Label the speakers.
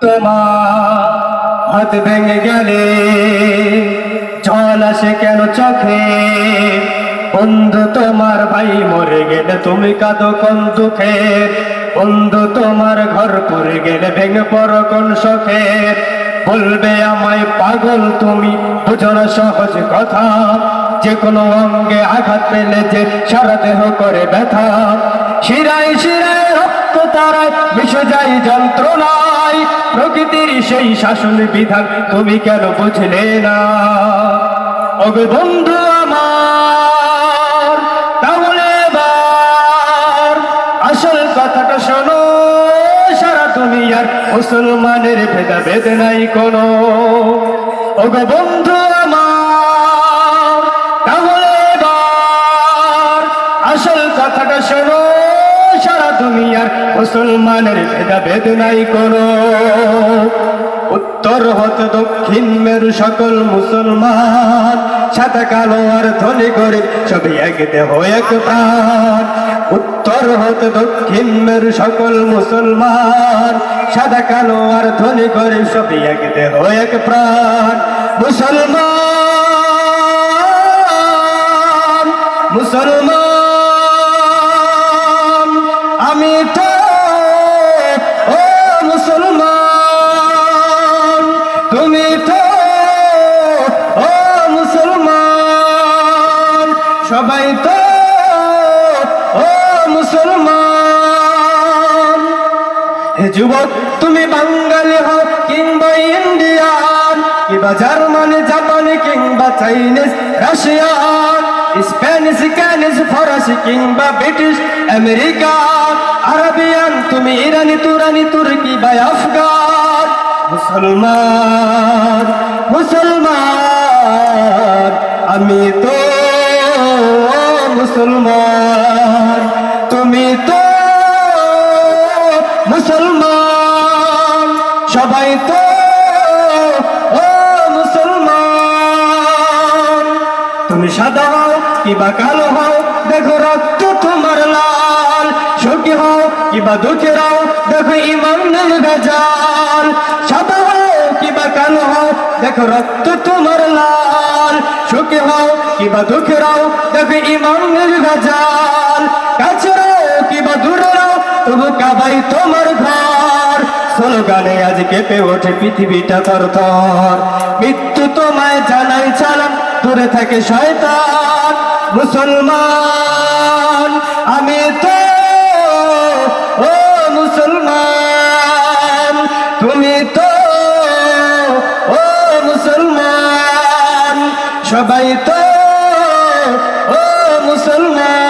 Speaker 1: তোমার হাত ভেঙে গেলে জল আসে কেন চোখে? বন্ধু তোমার ভাই মরে গেলে তুমি কাঁদো কোন দুঃখে? বন্ধু তোমার ঘর পড়ে গেলে ভেঙে পড়ো কোন শোকে? বলবে আমায় পাগল তুমি, বুঝো না সহজ কথা। যে কোনো অঙ্গে আঘাত পেলে যে সারা দেহ করে ব্যথা। শিরায় শিরায় রক্ত তারায় মিশে যায় যন্ত্রণায়। প্রকৃতির সেই শাসন বিধান তুমি কেন বুঝলে না? ওগো বন্ধু আমার, তাহলে এবার আসল কথাটা শোনো। সারা দুনিয়ার মুসলমানের ভেদাভেদ নাই কোনো। ওগো বন্ধু আমার, তাহলে এবার আসল কথাটা শোনো। সারা দুনিয়ার মুসলমানের ভেদাভেদ নাই কোনো। উত্তর হতে দক্ষিণ মেরু সকল মুসলমান, সাদা কালো আর ধনী গরিব সবই এক দেহ এক প্রাণ। উত্তর হতে দক্ষিণ মেরু সকল মুসলমান, সাদা কালো আর ধনী গরিব সবই এক দেহ এক প্রাণ। মুসলমান মুসলমান আমি তো, ও মুসলমান তুমি তো, ও মুসলমান সবাই তো, ও মুসলমান। হে যুবক, তুমি বাঙালি হও কিংবা ইন্ডিয়ান, কিংবা জার্মানি জাপানি কিংবা চাইনিজ রাশিয়ান, স্প্যানিশ ক্যানিশ ফরাসি কিংবা ব্রিটিশ আমেরিকান, আরবিয়ান তুমি ইরানি তুরানি তুর্কি বা আফগান। মুসলমান মুসলমান আমি তো, মুসলমান তুমি তো, মুসলমান সবাই তো, ও মুসলমান। তুমি সাদা হও কিবা কালো হও, দেখো রক্ত তোমার লাল। সুখী হও কিবা দুঃখী হও, দেখো ইমানের ভেজাল। সাদা হও কিবা কালো হও, দেখো রক্ত তোমার লাল। সুখী হও কিবা দুঃখী হও, দেখো ইমানের ভেজাল। কাছে হও কিবা দূরে হও, তবু কাবাই তোমার ঘর। স্লোগানে আজ কেঁপে ওঠে পৃথিবীটা থরথর। মৃত্যু তোমায় জানাই সালাম, দূরে থাকে শয়তান। মুসলমান আমি তো, ও মুসলমান তুমি তো, ও মুসলমান সবাই তো, ও মুসলমান।